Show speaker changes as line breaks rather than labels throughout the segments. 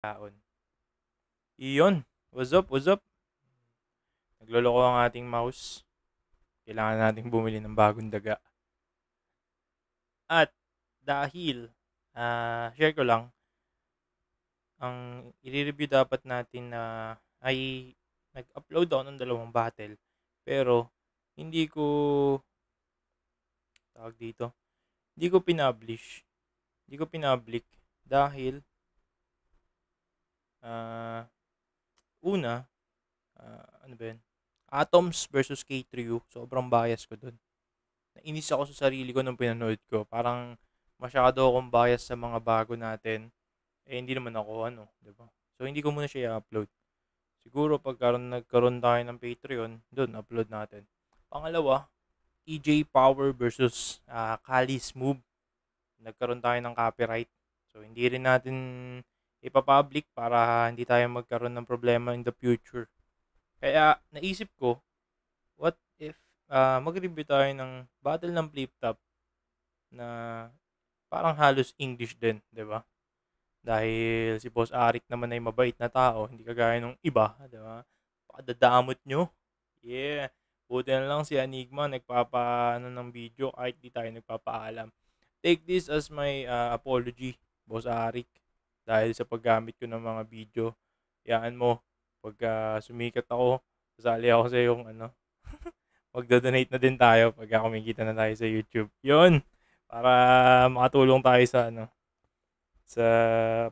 taon. Iyon. What's up? What's up? Nagloloko ang ating mouse. Kailangan nating bumili ng bagong daga. At dahil, share ko lang, ang i-review dapat natin na ay nag-upload ako ng 2 battle. Pero, hindi ko, tawag dito, hindi ko pinablish. Hindi ko pinablik dahil, una, ano ba yun? Atoms versus K3U. Sobrang bias ko dun. Nainis ako sa sarili ko nung pinanood ko. Parang masyado akong bias sa mga bago natin. Hindi naman ako, di ba? So, hindi ko muna siya i-upload. Siguro, nagkaroon tayo ng Patreon, dun, upload natin. Pangalawa, EJ Power versus Kali Smooth. Nagkaroon tayo ng copyright. So, hindi rin natin ipapublic para hindi tayo magkaroon ng problema in the future. Kaya, naisip ko, what if mag-review tayo ng Battle ng Flip Top na parang halos English din, di ba? Dahil si Boss Arik naman ay mabait na tao, hindi kagaya ng iba, di ba? Pakadadamot nyo. Yeah. Buti na lang si Enigma nagpapaano ng video kahit di tayo nagpapaalam. Take this as my apology, Boss Arik. Dahil sa paggamit ko ng mga video, yaan mo, pag sumikat ako, sasali ako sa yung magdo-donate na din tayo pagka kumikita na tayo sa YouTube. Yun, para makatulong tayo sa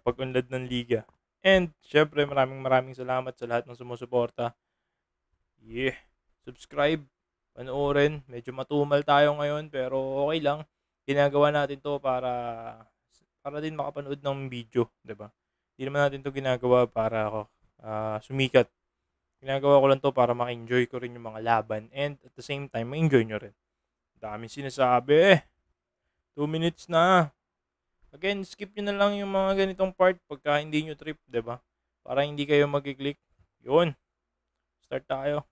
pag-unlad ng liga. And, syempre, maraming salamat sa lahat ng sumusuporta. Yeah. Subscribe, panoorin. Medyo matumal tayo ngayon, pero okay lang. Ginagawa natin to para din makapanood ng video, diba? Hindi naman natin to ginagawa para sumikat. Ginagawa ko lang to para ma-enjoy ko rin yung mga laban and at the same time, ma-enjoy nyo rin. Daming sinasabi. 2 minutes na. Again, skip nyo na lang yung mga ganitong part pagka hindi nyo trip, diba? Para hindi kayo mag-click. Yun. Start tayo.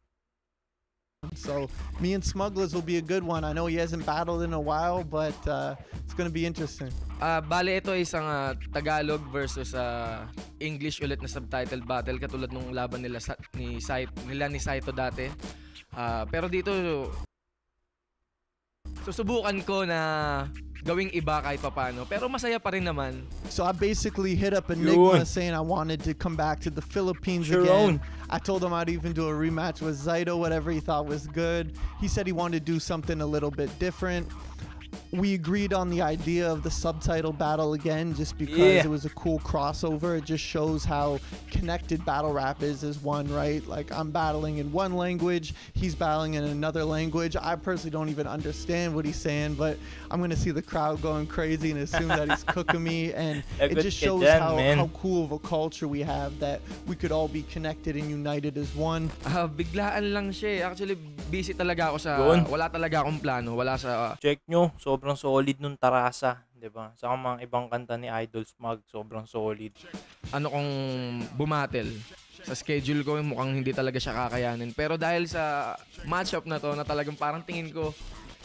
So, me and Smugglers will be a good one. I know he hasn't battled in a while, but it's gonna be interesting.
Bale, ito ay isang Tagalog versus English ulit na subtitled battle katulad nung laban nila ni Saito dati. Pero dito susubukan ko na gawing iba kahit papano. Pero masaya pa rin naman.
So I basically hit up Enigma saying I wanted to come back to the Philippines again. I told him I'd even do a rematch with Zaito, whatever he thought was good. He said he wanted to do something a little bit different. We agreed on the idea of the subtitle battle again just because it was a cool crossover. It just shows how connected battle rap is as one, right? Like, I'm battling in one language, he's battling in another language. I personally don't even understand what he's saying, but I'm going to see the crowd going crazy and assume that he's cooking me. And it just shows how cool of a culture we have, that we could all be connected and united as one.
Biglaan lang siya. Actually, busy talaga ako wala talaga akong plano. Wala sa...
Check nyo, sobrang solid nung Tarasa, 'di ba? Sa mga ibang kanta ni Idol Smug, sobrang solid.
Ano kung bumatel? Sa schedule ko mukhang hindi talaga siya kakayanin. Pero dahil sa matchup na to na talagang parang tingin ko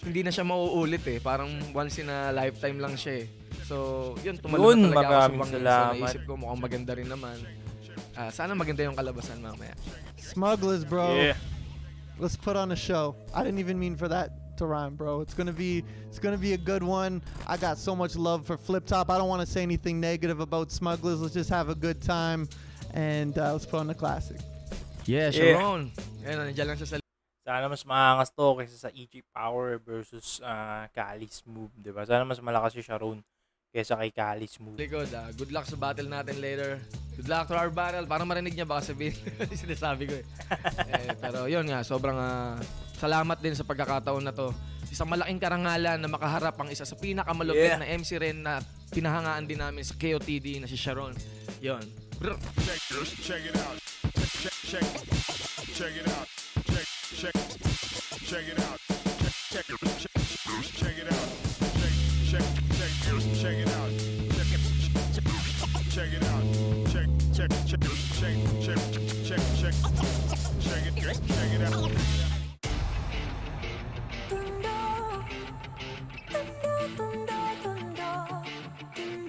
hindi na siya mauulit eh. Parang once in a lifetime lang siya eh. So, yun, tumalon na talaga ako sa bangin. So, naisip ko mukhang maganda rin naman. Sana maganda yung kalabasan mamaya.
Smugglers, bro.
Yeah.
Let's put on a show. I didn't even mean for that to rhyme, bro. It's gonna be a good one. I got so much love for Flip Top. I don't want to say anything negative about Smugglers. Let's just have a good time and let's put on the classic.
Yeah, Sharon. Ayun, nandiyan lang siya sa...
Sana mas maangas to kaysa sa EG Power versus Kali Smooth, diba? Sana mas malakas si Sharon kaysa kay Kali Smooth.
Good, good luck sa battle natin later. Good luck to our battle. Para marinig niya baka sabihin sinasabi ko eh. Pero yun nga, sobrang salamat din sa pagkakataon na to. Isang malaking karangalan na makaharap ang isa sa pinakamalupit na MC rin na pinahangaan din namin sa KOTD na si Sharon. Yun.
Check it out. Check it out. Check it out. Check it out. Check it out. Check it out. Check it out. Check it out.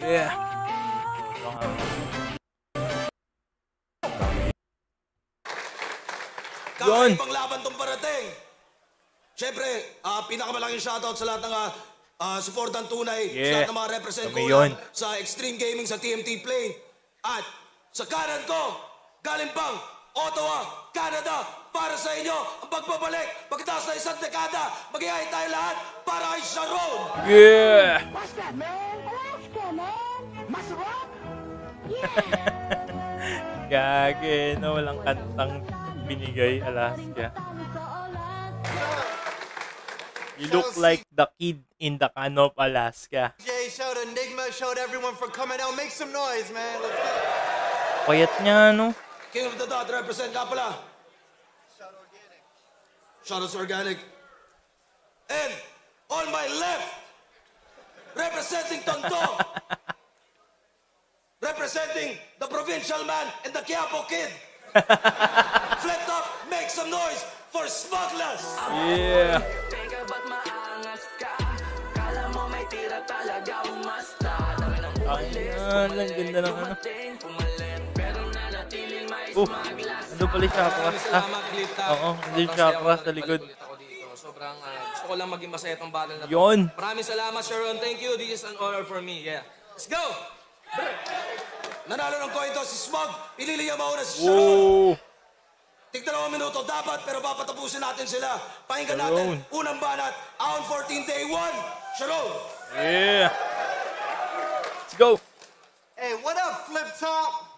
Yeah. Yun.
Kakaibang laban tong parating. Siyempre, pinakamalaking shoutout sa lahat ng supportan tunay, sa lahat ng mga represent ko sa Extreme Gaming sa TMT Play. At sa kanan ko, galing pang Ottawa, Canada, para sa inyo ang pagbabalik pagkatapos na isang dekada. Mag-iayay tayo lahat para kay Sharon.
Yeah!
What's that, man? Alaska, man! Masarap! Yeah!
Gage, no, walang kantang binigay, Alaska. You look like the kid in the can of Alaska.
Jay showed Enigma, showed everyone for coming out. Make some noise, man. Let's go.
Payat niya, no?
King of the Dot, represent nga pala. Shoutouts Organic. And on my left, representing Tondo, representing the provincial man and the Quiapo kid. Flip top, make some noise for Smugglers.
Yeah! Ang ganda ng ano. Ano pala yung chakras? Oo, hindi yung chakras sa likod.
Sobrang gusto ko lang maging masaya itong battle na to.
Yun!
Maraming salamat, Sharon. Thank you. This is an honor for me. Yeah. Let's go!
Nanalo ng coin to si Smug. Pinili niya mauna si Sharon.
Whoa!
Tig-2 minuto dapat pero papatapusin natin sila. Pakinggan natin. Unang banat. Aon 14 day 1. Sharon.
Yeah! Let's go!
Hey, what up, Flip Top?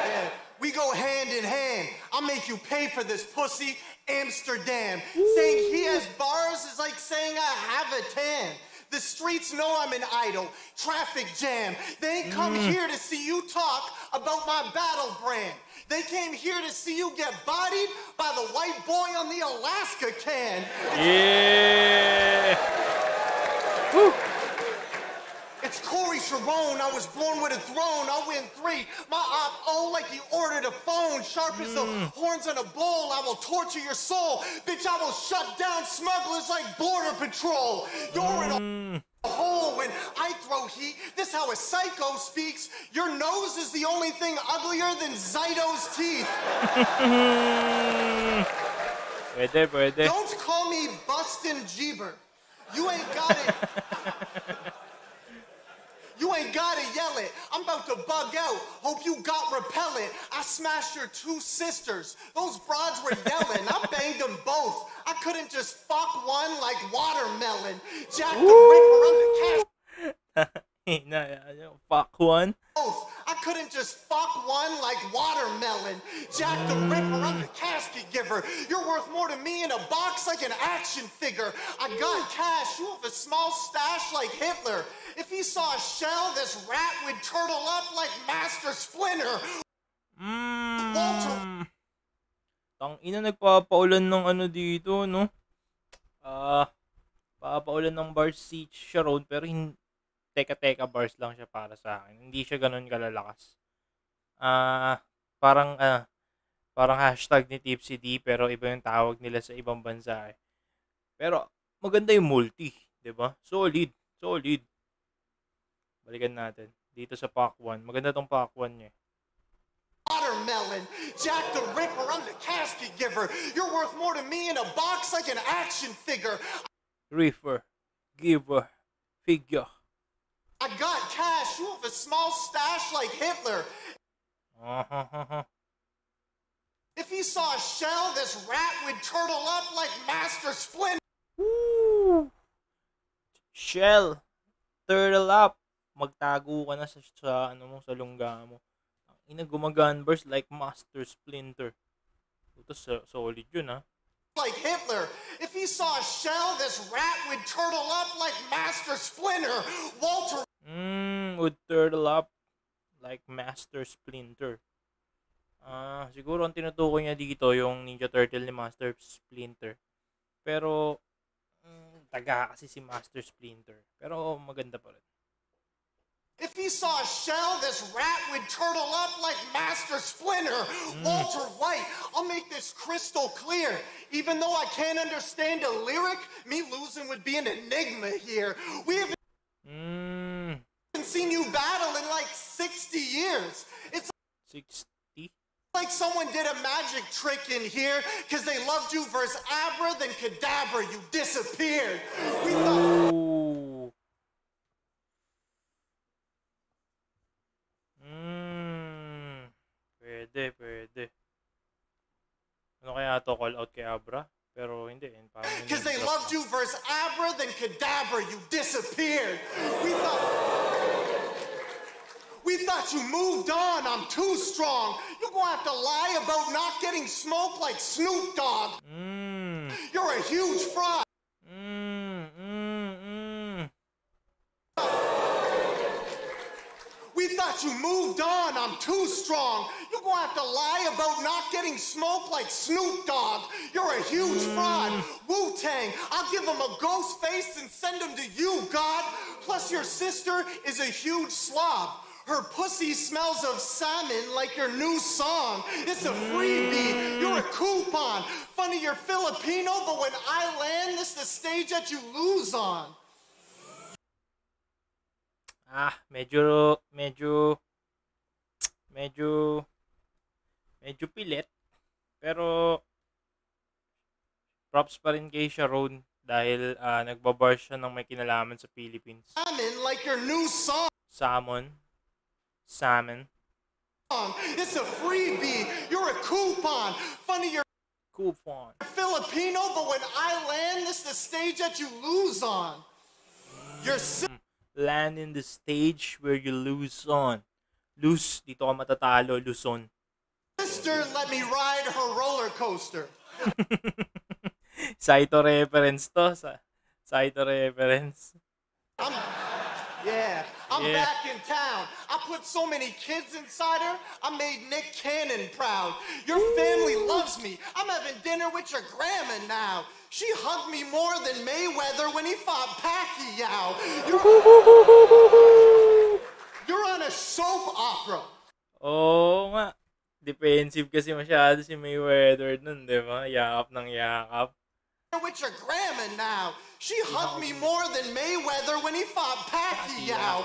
Yeah, we go hand in hand. I'll make you pay for this pussy, Amsterdam. Saying he has bars is like saying I have a tan. The streets know I'm an idol. Traffic jam. They ain't come here to see you talk about my battle brand. They came here to see you get bodied by the white boy on the Alaska can.
Yeah! Woo!
It's Corey Sharon. I was born with a throne. I win 3. My op like he ordered a phone. Sharp as the horns on a bull. I will torture your soul. Bitch, I will shut down smugglers like Border Patrol. You're in a hole when I throw heat. This how a psycho speaks. Your nose is the only thing uglier than Zyto's teeth.
Pwede.
Don't call me Bustin' Jeeber. You ain't got it. You ain't gotta yell it. I'm about to bug out. Hope you got repellent. I smashed your 2 sisters. Those broads were yelling. I banged them both. I couldn't just fuck one like watermelon. Jack the Ripper, I'm the cast.
Fuck one.
Both. I couldn't just fuck one like watermelon. Jack the Ripper, I'm the casket giver. You're worth more to me in a box like an action figure. I got cash. You have a small stash like Hitler. If he saw a shell, this rat would turtle up like Master Splinter.
Tangina, nagpapaulan ng ano dito, no? Papaulan ng bars si Sharon, pero teka bars lang siya para sa akin. Hindi siya ganun kalalakas. Parang hashtag ni Tipsy D, pero iba yung tawag nila sa ibang bansa eh. Pero maganda yung multi, 'di ba? Solid. Balikan natin dito sa Pac 1. Maganda tong Pac 1 niya.
Watermelon, Jack the Ripper, I'm the casket giver. You're worth more to me in a box like an action figure.
Ripper, giver, figure.
I got cash. You have a small stash like Hitler. If he saw a shell, this rat would turtle up like Master Splinter.
Woo! Shell, turtle up. Magtago ka na sa lungga mo. Ang gumagaan burst like Master Splinter. Ito solid yun, ha?
Like Hitler. If he saw a shell, this rat would turtle up like Master Splinter. Walter
Would turtle up like Master Splinter. Siguro ang tinutukoy niya dito yung Ninja Turtle ni Master Splinter. Pero taga kasi si Master Splinter. Pero maganda pa rin.
If he saw a shell, this rat would turtle up like Master Splinter. Walter White, I'll make this crystal clear. Even though I can't understand a lyric, me losing would be an enigma here. We haven't seen you battle in like 60 years. It's
60?
Like someone did a magic trick in here because they loved you versus Abra, then Kadabra, you disappeared. We thought...
Pwede. Ano kaya to, call out kay Abra? Pero hindi.
Because they loved you versus Abra, then Kadabra, you disappeared. We thought you moved on. I'm too strong. You're going to have to lie about not getting smoked like Snoop Dogg. You're a huge fraud. We thought you moved on. I'm too strong. You're going to have to lie about not getting smoked like Snoop Dogg. You're a huge fraud. Wu-Tang, I'll give him a ghost face and send him to you, God. Plus, your sister is a huge slob. Her pussy smells of salmon like your new song. It's a freebie. You're a coupon. Funny you're Filipino, but when I land, this is the stage that you lose on.
Medyo pilit. Pero props pa rin kay Sharon dahil nagbabar siya ng may kinalaman sa Philippines.
Salmon like your new song.
Salmon.
It's a freebie. You're a coupon. Funny you're Filipino, but when I land, this is the stage that you lose on. You're
land in the stage where you lose on. Lose, dito ka matatalo, Luzon.
Sister, let me ride her roller coaster.
Saito reference to. Saito reference.
I'm back in town. I put so many kids inside her, I made Nick Cannon proud. Your family loves me. I'm having dinner with your grandma now. She hugged me more than Mayweather when he fought Pacquiao. You're on a soap opera.
Oo nga. Defensive kasi masyado si Mayweather nun, di ba? Yakap ng yakap.
With your grandma now. She hugged me more than Mayweather when he fought Pacquiao.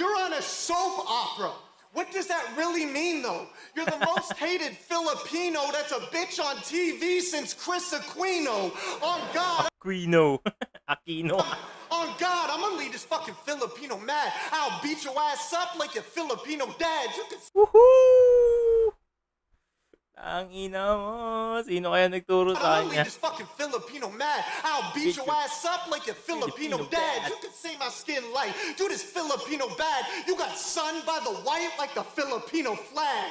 You're on a soap opera. What does that really mean, though? You're the most hated Filipino that's a bitch on TV since Chris Aquino. On God.
Aquino.
On God, I'm gonna leave this fucking Filipino mad. I'll beat your ass up like your Filipino dad. You can...
Woohoo! Ang ina mo. Sino kaya nagturo sa kanya?
This fucking Filipino mad. I'll beat your ass up like a Filipino dad. You can say my skin light. Dude is Filipino bad. You got sun by the white like the Filipino flag.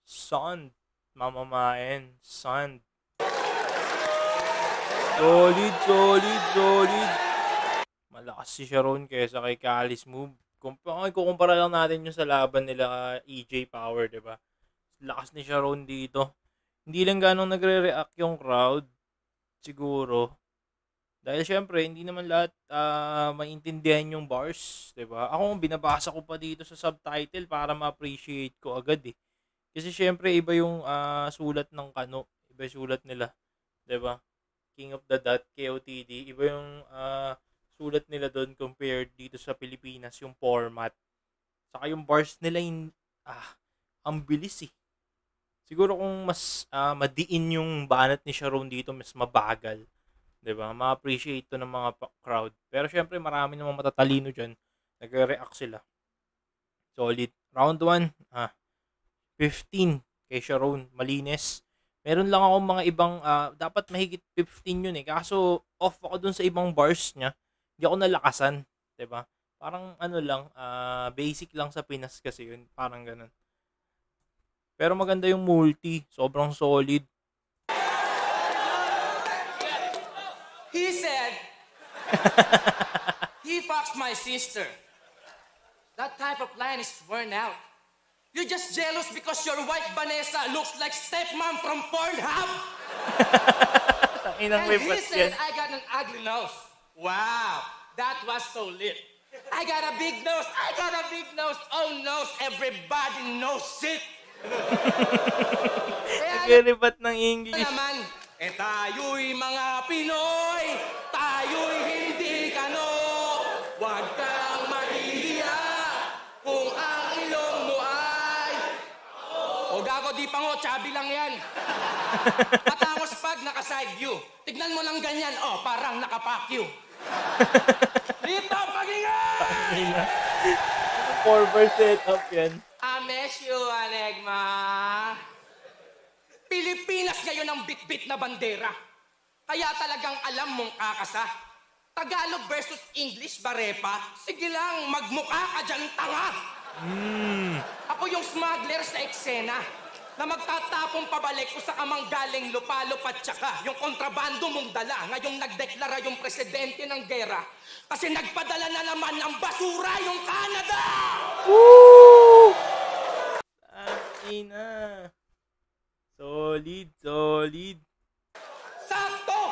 Sun. Mamamain. Sun. Solid. Malakas si Sharon kaysa kay Callis Move. Kukumpara lang natin yung sa laban nila EJ Power, diba? Lakas ni Sharon dito. Hindi lang ganong nagre-react yung crowd. Siguro. Dahil syempre, hindi naman lahat maintindihan yung bars, diba? Ako, binabasa ko pa dito sa subtitle para ma-appreciate ko agad eh. Kasi syempre, iba yung sulat ng Kano. Iba yung sulat nila. Diba? King of the Dot, KOTD. Iba yung sulat nila doon compared dito sa Pilipinas, yung format. Saka yung bars nila, ang bilis eh. Siguro kung mas madiin yung banat ni Sharon dito, mas mabagal. Diba? Ma-appreciate to ng mga crowd. Pero syempre, marami namang matatalino dyan. Nagre-react sila. Solid. Round 1, 15 kay Sharon. Malinis. Meron lang akong mga ibang, dapat mahigit 15 yun eh. Kaso, off ako dun sa ibang bars niya. Hindi ako nalakasan, 'di ba? Parang ano lang, basic lang sa Pinas kasi yun, parang ganun. Pero maganda yung multi, sobrang solid.
He said, he fucks my sister. That type of line is worn out. You're just jealous because your wife Vanessa looks like stepmom from Pornhub. And he said, I got an ugly nose. Wow, that was so lit. I got a big nose. Oh, nose, everybody knows it.
Nagre-rebat ng English.
Naman, tayo'y mga Pinoy, tayo'y hindi Body pa mo, chubby lang yan. Matangos pag naka-side view. Tignan mo lang ganyan, parang naka-pack you. Dito, pagingay!
Forward setup yan.
I miss you, Enigma. Pilipinas ngayon ang bit-bit na bandera. Kaya talagang alam mong kakasa. Tagalog versus English, Barepa. Sige lang, magmukha ka dyan, tanga. Ako yung smuggler sa eksena na magtatapong pabalik kung sa kamang galing lupalo patsaka. Yung kontrabando mong dala, ngayong nagdeklara yung presidente ng gera. Kasi nagpadala na naman ng basura yung Canada!
Woo! Ina. Solid, solid.
Sakto!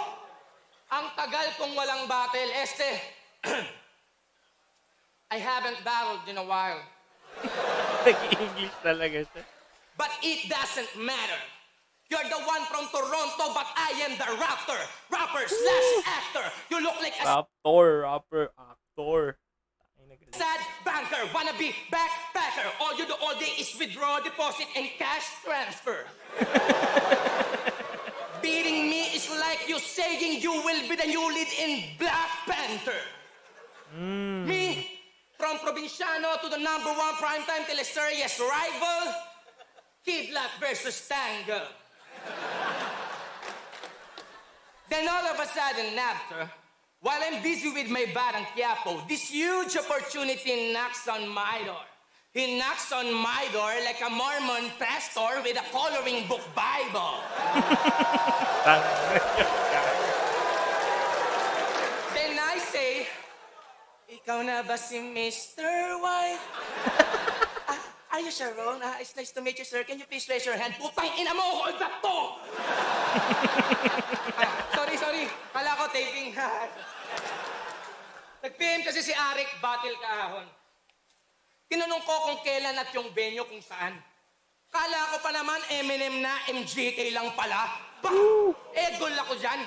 Ang tagal kong walang battle, I haven't battled in a while.
Nag-English talaga siya.
But it doesn't matter. You're the one from Toronto, but I am the rapper/actor. You look like a
rapper, actor.
sad banker, wannabe backpacker. All you do all day is withdraw, deposit, and cash transfer. Beating me is like you saying you will be the new lead in Black Panther. Me, from Provinciano to the #1 primetime teleseries rival, Kidlat versus Tango. Then all of a sudden after, while I'm busy with my Barang Quiapo, this huge opportunity knocks on my door. He knocks on my door like a Mormon pastor with a coloring book Bible. Then I say, ikaw na ba si Mr. White? Are you Sharon? It's nice to meet you, sir. Can you please raise your hand? Putang ina mo, hold up to! Sorry. Kala ko taping. Nag-PM kasi si Arik, battle kahapon. Tinanong ko kung kailan at yung venue kung saan. Kala ko pa naman Eminem na, MJK lang pala. Gol ako dyan.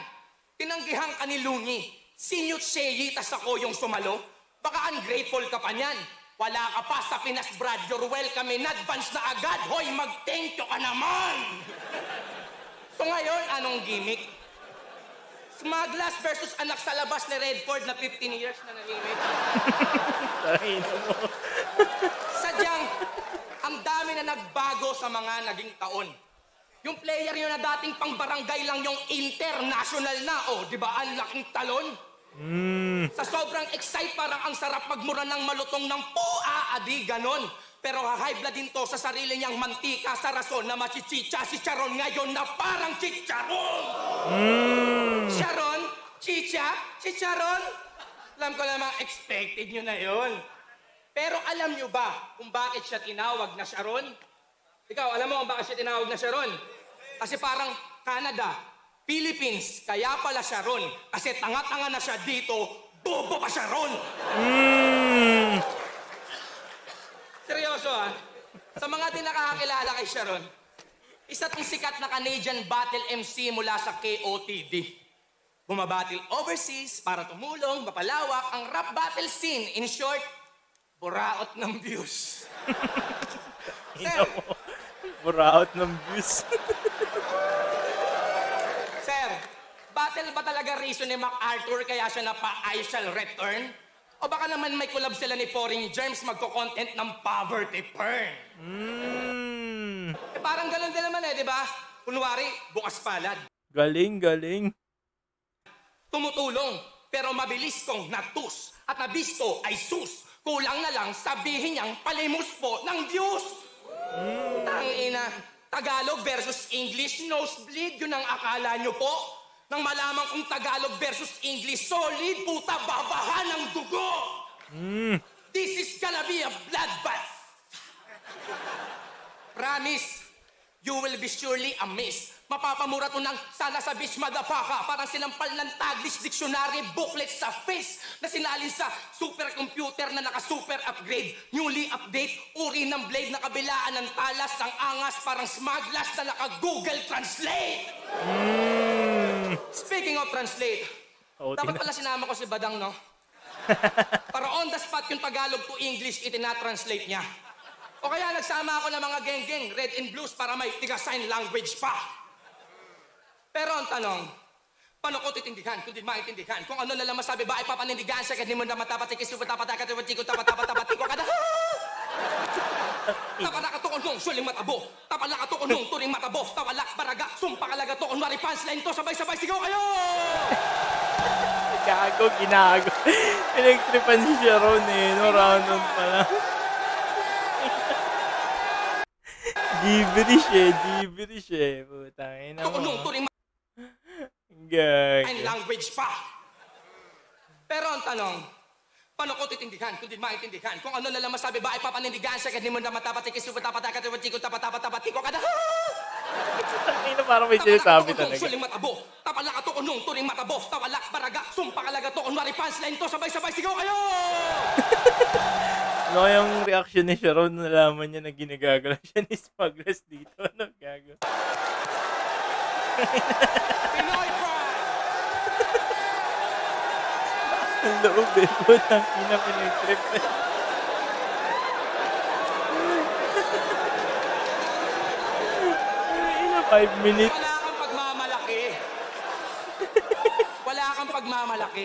Tinanggihan ka ni Lungi. Sinyut Seyi, tas ako yung sumalo. Baka ungrateful ka pa niyan. Wala ka pa sa Pinas, Brad. You're welcome in advance na agad. Hoy, mag-thank you ka naman! So ngayon, anong gimmick? Smugglers versus anak sa labas ni Redford na 15 years na nanimik. Sadyang, ang dami na nagbago sa mga naging taon. Yung player yun na dating pang barangay lang yung international na, di ba ang laking talon? Sa sobrang excite, parang ang sarap magmura ng malutong ng adi ganon. Pero high blood din to sa sarili niyang mantika sa rason na machichicha si Charon ngayon na parang chicharon. Sharon, chicha, chicharon. Alam ko namang expected nyo na yon. Pero alam nyo ba kung bakit siya tinawag na Sharon? Ikaw, alam mo kung bakit siya tinawag na Sharon? Kasi parang Canada, Philippines, kaya pala Sharon. Kasi tanga-tanga na siya dito, bobo pa Sharon. Seryoso sa mga di nakakakilala kay Sharon, isa tong sikat na Canadian battle MC mula sa KOTD. Bumabattle overseas para tumulong, mapalawak ang rap battle scene. In short, buraot ng views. Sir,
buraot ng views.
Sir, battle ba talaga reason ni MacArthur kaya siya I shall return? O baka naman may collab sila ni Foreign Germs magko-content ng poverty porn. Parang ganun din naman di ba? Kunwari, bukas palad.
Galing.
Tumutulong, pero mabilis kong natus. At nabisto ay sus. Kulang na lang sabihin niyang palimos po ng Diyos. Tangina, Tagalog versus English, nosebleed, yun ang akala niyo po? Nang malaman kong Tagalog versus English, solid, puta, babahan ng dugo. This is gonna be a bloodbath. Promise, you will be surely amazed. Mapapamura to ng sana sa bitch madapaka. Parang sinampal ng Taglish dictionary booklet sa face na sinalin sa supercomputer na naka-super upgrade. Newly update, uri ng blade na kabilaan ng talas. Ang angas parang smugglers na naka-Google Translate. Speaking of translate, dapat pala sinama ko si Badang, no? Para on the spot yung Tagalog to English, itinatranslate niya. O kaya nagsama ako ng mga geng-geng, red and blues, para may tiga-sign language pa. Pero ang tanong, paano ko titindihan kung di maintindihan? Kung ano na lang masabi ba ay papanindigan sa kahit di mo na matapatikis, tapatapatiko, tapatapatiko ka na. Tapalakatukon mong suling matabo, tapalakatukon mong turing matabo, tawalak, baraga, sumpakalagatokon, maripans, line to, sabay-sabay, sigaw kayo!
Gago, ginago. Pinagtripan si Sharon eh. No, round 1 pala. Gibberish eh. Putangin na mo. Gago.
Language pa. Pero ang tanong, paano ko titindihan kung di maintindihan? Kung ano na lang masabi ba ay papanindigan sa kahit di mo na matapatikis, tapatapatiko ka na.
Ano parang may sinasabi talaga.
Suling matabo, tapalakatukon nung turing matabo, tawalak, baraga, sumpakalagatokon, maripans, line to, sabay-sabay, sigaw kayo!
Ano yung reaction ni Sharon na nalaman niya na ginagagala siya ni Smuggles dito? Ano gago?
Pinoy Pride!
Ang loob eh. Putang ina, pinag-trip na. Ina, 5 minutes.
Wala kang pagmamalaki. Wala kang pagmamalaki.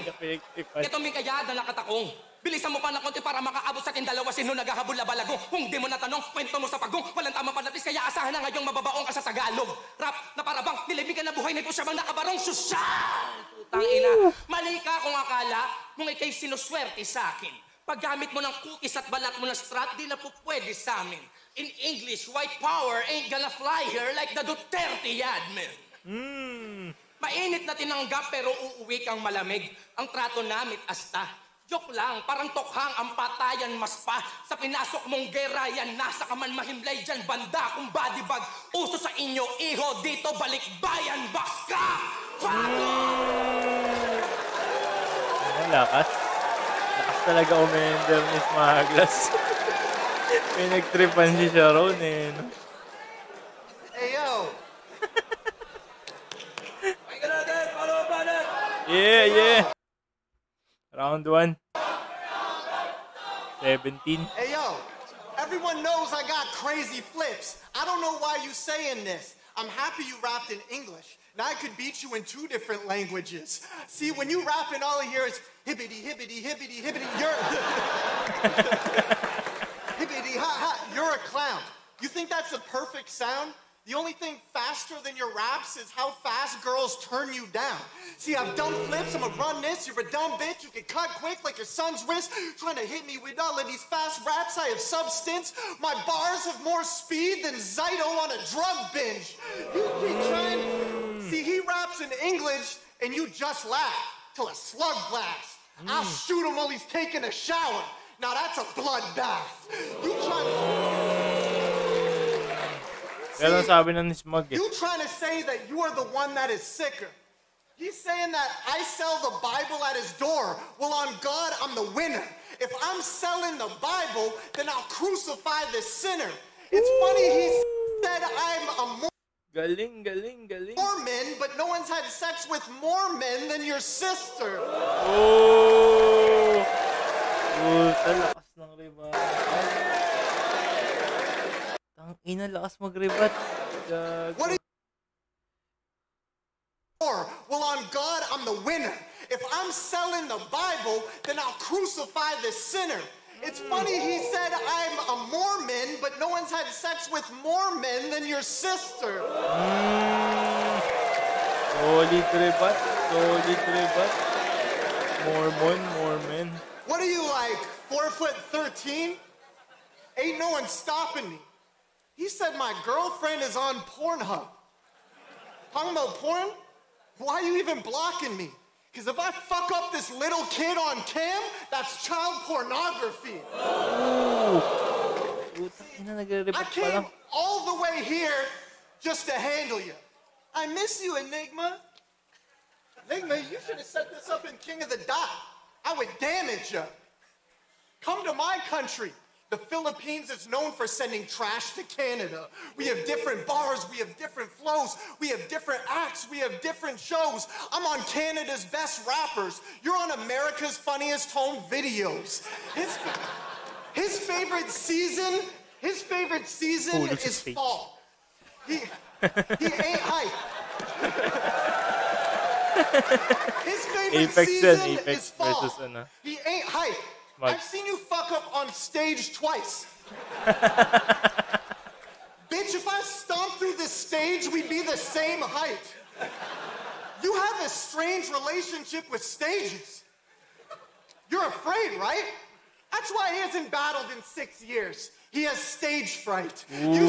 Ito may kayada nakatakong. Bilisan mo pa ng konti para makaabot sa akin dalawa. Sino naghahabol na balago? Kung di mo natanong, kwento mo sa pagong. Walang tama panapis, kaya asahan na ngayong mababaong ka sa Tagalog. Rap na parabang nilibig ka na buhay na ito siya bang nakabarong sosyal. Putang ina. Mali ka kung akala mong ikay sinuswerte sa akin. Paggamit mo ng cookies at balat mo ng strat, di na po pwede sa amin. In English, white power ain't gonna fly here like the Duterte admin. Mainit na tinanggap pero uuwi kang malamig. Ang trato namit asta. Joke lang, parang tokhang ang patayan mas pa. Sa pinasok mong gera yan, nasa ka man mahimlay dyan, banda kung body bag. Uso sa inyo, iho, dito balikbayan, box ka! Fago!
Lakas. Lakas talaga umender ni Smuggles. Pinag-tripan si Sharon eh. No?
Hey, yo!
Yeah. Round 1. 17.
Hey, yo, everyone knows I got crazy flips. I don't know why you saying this. I'm happy you rapped in English. Now I could beat you in 2 different languages. See, when you rap and all I hear is hibbity, hibbity, hibbity, hibbity, you're... hibbity, ha, ha, you're a clown. You think that's the perfect sound? The only thing faster than your raps is how fast girls turn you down. See, I've done flips, I'ma run this, you're a dumb bitch, you can cut quick like your son's wrist, trying to hit me with all of these fast raps, I have substance. My bars have more speed than Zyto on a drug binge. You keep trying, see, he raps in English, and you just laugh, till a slug blast. I'll shoot him while he's taking a shower. Now that's a bloodbath. You trying
Pero sabi na ni Smug eh.
You trying to say that you are the one that is sicker. He's saying that I sell the Bible at his door. Well, on God, I'm the winner. If I'm selling the Bible, then I'll crucify the sinner. It's funny he said I'm a
Galing.
Mormon, but no one's had sex with more men than your sister.
Oh! Lakas ng ribat. Ang ina, lakas mag-ribat.
What are you for? Well, on God, I'm the winner. If I'm selling the Bible, then I'll crucify the sinner. It's funny he said I'm a Mormon, but no one's had sex with more men than your sister.
Solid ribat. Mormon.
What are you, like, 4'13"? Ain't no one stopping me. He said my girlfriend is on Pornhub. Talking about porn? Why are you even blocking me? Because if I fuck up this little kid on cam, that's child pornography. I came all the way here just to handle you. I miss you, Enigma. Enigma, you should have set this up in King of the Dot. I would damage you. Come to my country. The Philippines is known for sending trash to Canada. We have different bars, we have different flows, we have different acts, we have different shows. I'm on Canada's best rappers. You're on America's funniest home videos. His favorite season His favorite season is fall. He ain't hype. His favorite season is fall. He ain't hype. I've seen you fuck up on stage twice. Bitch, if I stomped through this stage, we'd be the same height. You have a strange relationship with stages. You're afraid, right? That's why he hasn't battled in 6 years. He has stage fright. You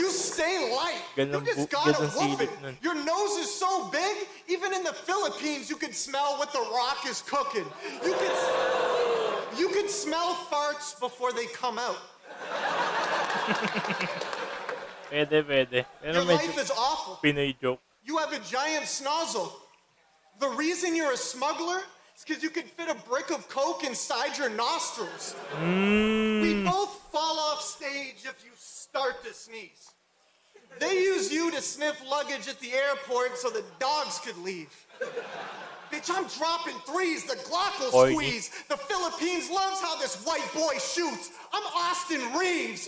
stay light. You just gotta whoop it. Your nose is so big, even in the Philippines, you can smell what The Rock is cooking. You can smell farts before they come out.
Pwede.
Your life is awful.
Pinoy joke.
You have a giant snozzle. The reason you're a smuggler is because you can fit a brick of coke inside your nostrils. We both fall off stage if you start to sneeze. They use you to sniff luggage at the airport so the dogs could leave. Bitch, I'm dropping threes. The Glock will squeeze. The Philippines loves how this white boy shoots. I'm Austin Reeves.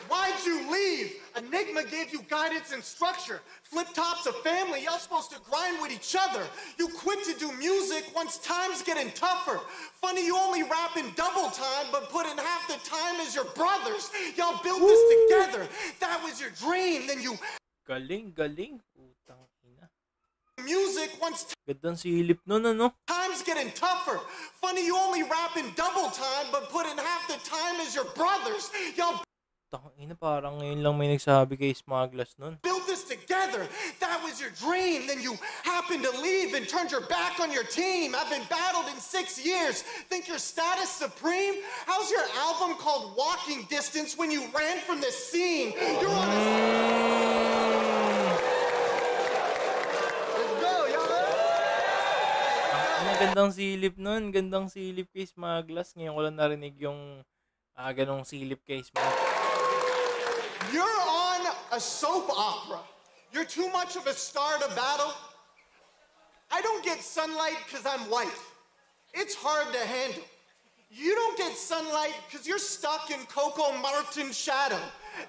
Why'd you leave? Enigma gave you guidance and structure. Flip Top's a family. Y'all supposed to grind with each other. You quit to do music once time's getting tougher. Funny you only rap in double time, but put in half the time as your brothers. Y'all built this together. That was your dream. Then you...
Galing. Putang ina.
Music once...
Gandang silip nun, ano?
Time's getting tougher. Funny you only rap in double time, but put in half the time as your brothers. Y'all...
Ina, parang ngayon lang may nagsabi kay Smaglas nun.
Build this together. That was your dream. Then you happened to leave and turned your back on your team. Haven't battled in 6 years. Think your status supreme? How's your album called Walking Distance when you ran from the scene? You're on a... Let's go, y'all.
Gandang silip nun. Gandang silip kay Smaglas. Ngayon ko lang narinig yung ganong silip kay Smaglas.
You're on a soap opera. You're too much of a star to battle. I don't get sunlight because I'm white. It's hard to handle. You don't get sunlight because you're stuck in Coco Martin's shadow.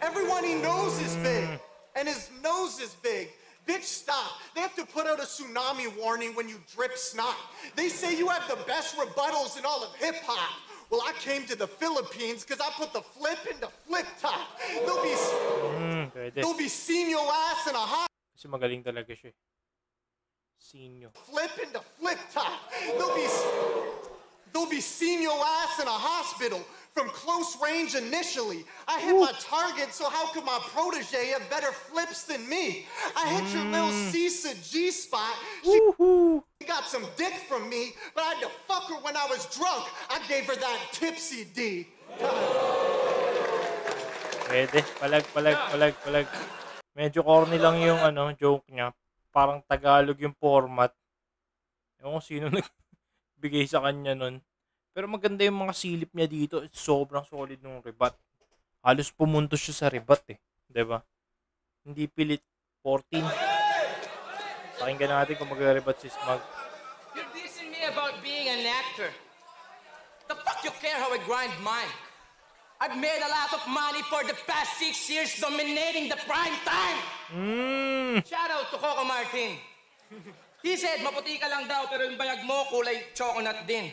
Everyone he knows is big, and his nose is big. Bitch, stop. They have to put out a tsunami warning when you drip snot. They say you have the best rebuttals in all of hip-hop. Well, I came to the Philippines because I put the flip into flip top. They'll be seeing your ass in a hot.
Kasi magaling talaga siya. Sinyo.
Flip into flip top. They'll be seeing your ass in a hospital from close range initially. I hit my target, so how could my protege have better flips than me? I hit your little Cisa G spot. She got some dick from me, but I had to fuck her when I was drunk. I gave her that tipsy D.
Pwede. Palag. Medyo corny lang yung joke niya. Parang Tagalog yung format. Ewan ko sino nagbigay sa kanya nun. Pero maganda yung mga silip niya dito. Sobrang solid nung rebat. Halos pumuntos siya sa rebat eh. Diba? Hindi pilit. 14. Pakinggan natin kung magre-rebat si Smag.
You're dissing me about being an actor. The fuck you care how I grind mine? I've made a lot of money for the past 6 years dominating the prime time. Shout out to Coco Martin. He said, maputi ka lang daw pero yung bayag mo kulay chocolate din.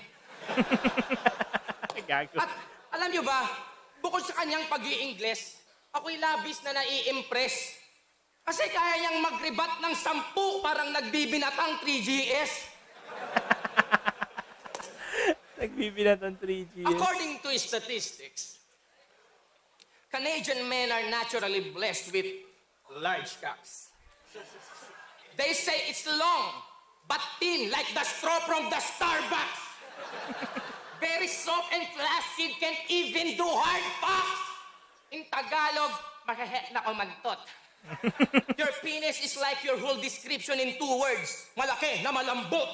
At alam nyo ba, bukod sa kanyang pag-i-Ingles, ako'y labis na nai-impress. Kasi kaya niyang mag-rebat ng 10 parang nagbibinatang 3GS.
Nagbibinatang 3GS.
According to statistics, Canadian men are naturally blessed with large cocks. They say it's long, but thin like the straw from the Starbucks. Very soft and flaccid, can't even do hard fucks. In Tagalog, mahehek na kumantot. Your penis is like your whole description in 2 words. Malaki na malambot.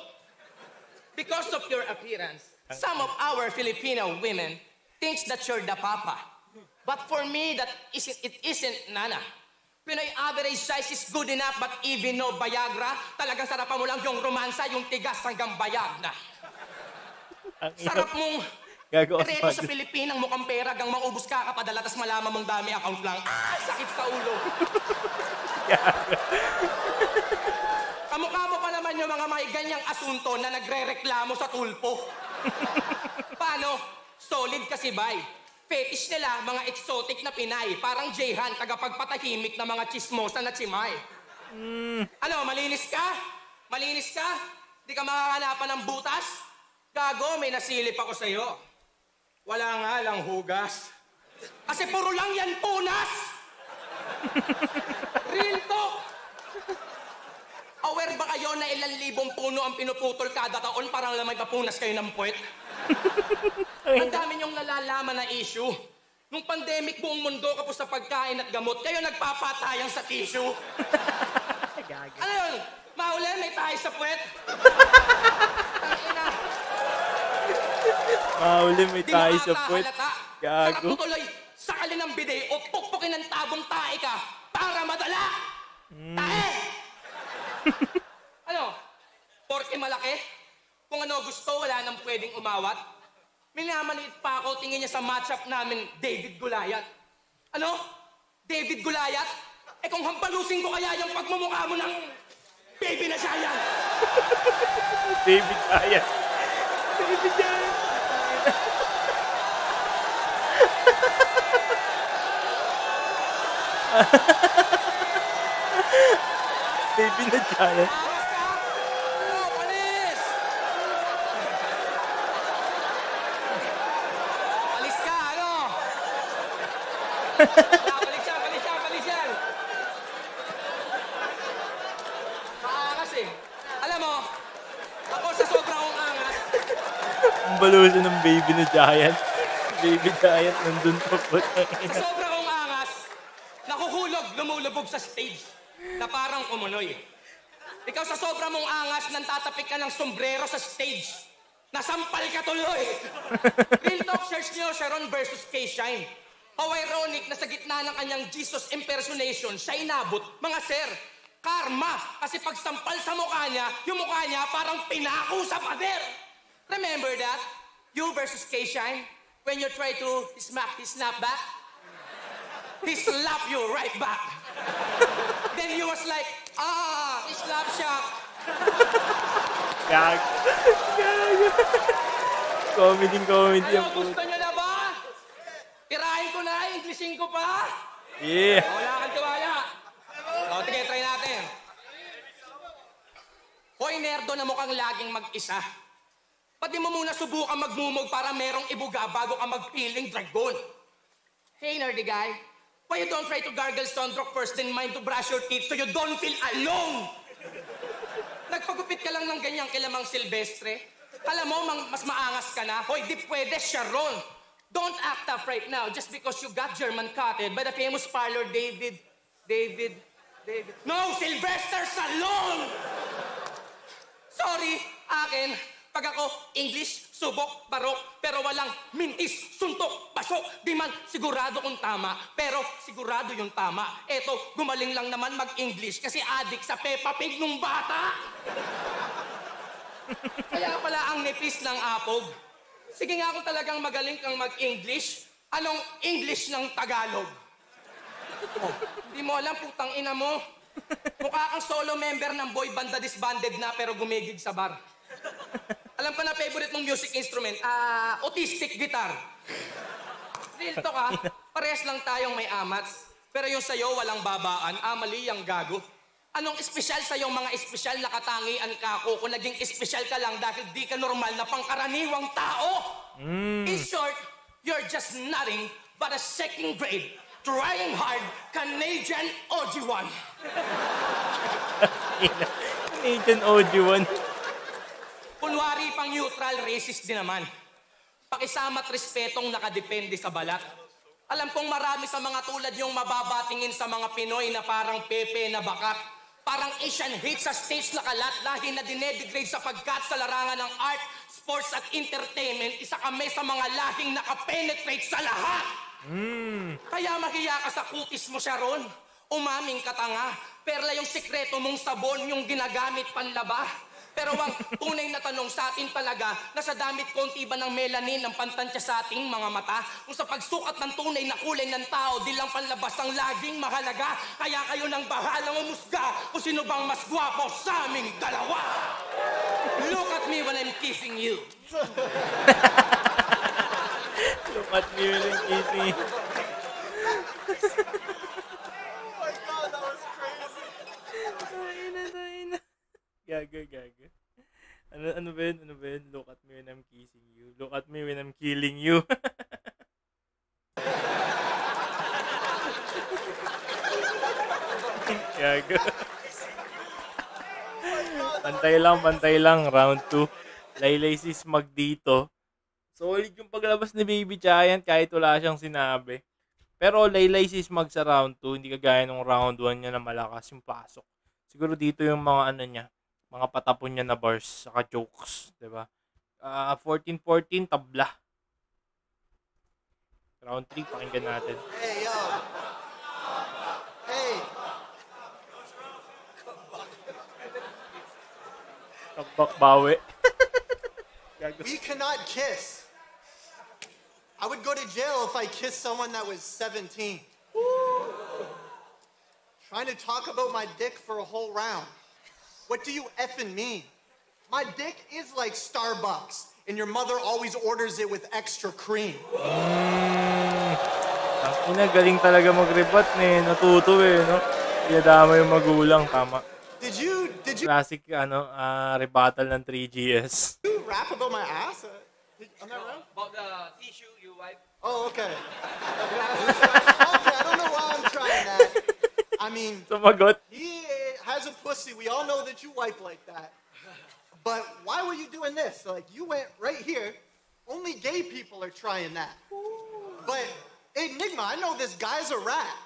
Because of your appearance, some of our Filipino women thinks that you're the papa. But for me, it isn't nana. Pinoy average size is good enough, but even no Viagra, talagang sarapan mo lang yung romansa, yung tigas hanggang bayag na. Sarap mong
Gagawa
Reto sa Pilipinang mukhang pera gang maubos ka kapadala tas malaman mong dami account lang. Sakit sa ulo. Kamukha mo pa naman yung mga may ganyang asunto na nagre-reklamo sa tulpo. Paano? Solid kasi bay. Fetish nila mga exotic na Pinay. Parang Jehan, tagapagpatahimik na mga chismosa na chimay. Ano, malinis ka? Malinis ka? Di ka makakanapan ng butas? Gago, may nasilip ako sa'yo. Wala nga lang hugas. Kasi puro lang yan punas! Real talk! Aware ba kayo na ilang libong puno ang pinuputol kada taon para lang may papunas kayo ng puwet? Ang dami niyong nalalaman na issue. Nung pandemic, buong mundo kapos sa pagkain at gamot, kayo nagpapatayang sa tissue. Ano yun? Mahuli, may tayo sa puwet? Tangina.
Mahuli, may tayo sa puwet. Gago.
Sarap mo tuloy, sakalin ng bide o pukpukin ng tabong tae ka para madala. Tae! Ano? Porke malaki? Kung ano gusto, wala nang pwedeng umawat. Minamaliit pa ako, tingin niya sa matchup namin, David Goliath. Ano? David Goliath? Eh kung hampalusin ko kaya yung pagmumukha mo ng baby na Giant.
David Giant. David Giant. Baby na Giant.
Balik yan. Maangas eh. Alam mo, ako sa sobrang kong angas.
Ang balusin ng baby na Giant. Baby Giant nandun pa po.
Sa sobrang kong angas, nakuhulog, lumulubog sa stage na parang kumunoy. Ikaw sa sobrang mong angas, nantatapik ka ng sombrero sa stage. Nasampal ka tuloy. Real talk, search nyo, Sharon versus K-Shine. How ironic na sa gitna ng kanyang Jesus impersonation, siya inabot, mga sir, karma. Kasi pag sampal sa mukha niya, yung mukha niya parang pinako sa pader. Remember that? You versus K-Shine, when you try to smack his snapback, he slap you right back. Then he was like, slap shock.
Gag. Comedy ang
ano, gusto niyo na ba? Tirahin ko na, Englishin ko pa.
Yeah.
Wala kang tiwala. O, sige, try natin. Hoy, nerdo na mukhang laging mag-isa. Pati mo muna subukan magmumog para merong ibuga bago ka magpiling dragon. Hey, nerdy guy. Why you don't try to gargle Stondrock first, then mind to brush your teeth so you don't feel alone? Nagpagupit ka lang ng ganyang kilamang Silvestre. Alam mo, mas maangas ka na. Hoy, di pwede, Sharon. Don't act up right now just because you got German cutted by the famous parlor David. No, Sylvester Stallone! Sorry, akin. Pag ako, English, subok, barok, pero walang mintis, suntok, pasok, di man sigurado kung tama, pero sigurado yung tama. Eto, gumaling lang naman mag-English kasi addict sa Peppa Pig nung bata. Kaya pala ang nipis ng apog. Sige nga kung talagang magaling kang mag-English, anong English ng Tagalog? Oh, di mo alam, putang ina mo. Mukha kang solo member ng boy banda disbanded na pero gumigig sa bar. Alam ko na favorite mong music instrument, autistic guitar. Real talk parehas lang tayong may amats. Pero yung sayo walang babaan, mali yung gago. Anong espesyal sa yung mga espesyal na katangian ka ko kung naging espesyal ka lang dahil di ka normal na pangkaraniwang tao? In short, you're just nothing but a second grade, trying hard, Canadian OG1.
Canadian OG1.
Kunwari pang neutral, racist din naman. Pakisama't respetong nakadepende sa balat. Alam kong marami sa mga tulad yung mababatingin sa mga Pinoy na parang Pepe na bakat. Parang Asian hate sa stage na kalat, lahi na dinedegrade sa pagkat sa larangan ng art, sports at entertainment, isa kami sa mga lahing nakapenetrate sa lahat. Kaya mahiya ka sa kutis mo, Sharon. Umaming ka tanga, perla yung sikreto mong sabon yung ginagamit panlaba. Pero ang tunay na tanong sa atin talaga, nasa damit konti ba ng melanin ng pantansya sa ating mga mata? Kung sa pagsukat ng tunay na kulay ng tao, di lang panlabas ang laging mahalaga. Kaya kayo nang bahalang umusga kung sino bang mas gwapo sa aming dalawa. Look at me when I'm kissing you.
Look at me when I'm kissing you. Gaga. Ano ba yun? Look at me when I'm kissing you. Look at me when I'm killing you. Gaga. Pantay lang. Round 2. Laylay si Smug dito. Solid yung paglabas ni Baby Giant kahit wala siyang sinabi. Pero laylay si Smug sa round 2. Hindi kagaya nung round 1 niya na malakas yung pasok. Siguro dito yung mga niya, mga patapon niya na bars, saka jokes, diba? 14-14, tabla. Round 3, pakinggan natin.
Hey, yo. Hey.
Takbak bawi.
We cannot kiss. I would go to jail if I kissed someone that was 17. Trying to talk about my dick for a whole round. What do you effing mean? My dick is like Starbucks, and your mother always orders it with extra cream.
Galing talaga mag-rebut eh. Natuto no? Iyadama yung magulang, tama.
Did you
Classic, rebuttal ng 3GS.
you rap about my ass? Am I wrong?
About the tissue you wipe.
Oh, okay. Okay, I don't know why I'm trying that. I mean,
Sumagot.
he has a pussy. We all know that you wipe like that. But why were you doing this? Like, you went right here. Only gay people are trying that. But, hey, Enigma, I know this guy's a rat.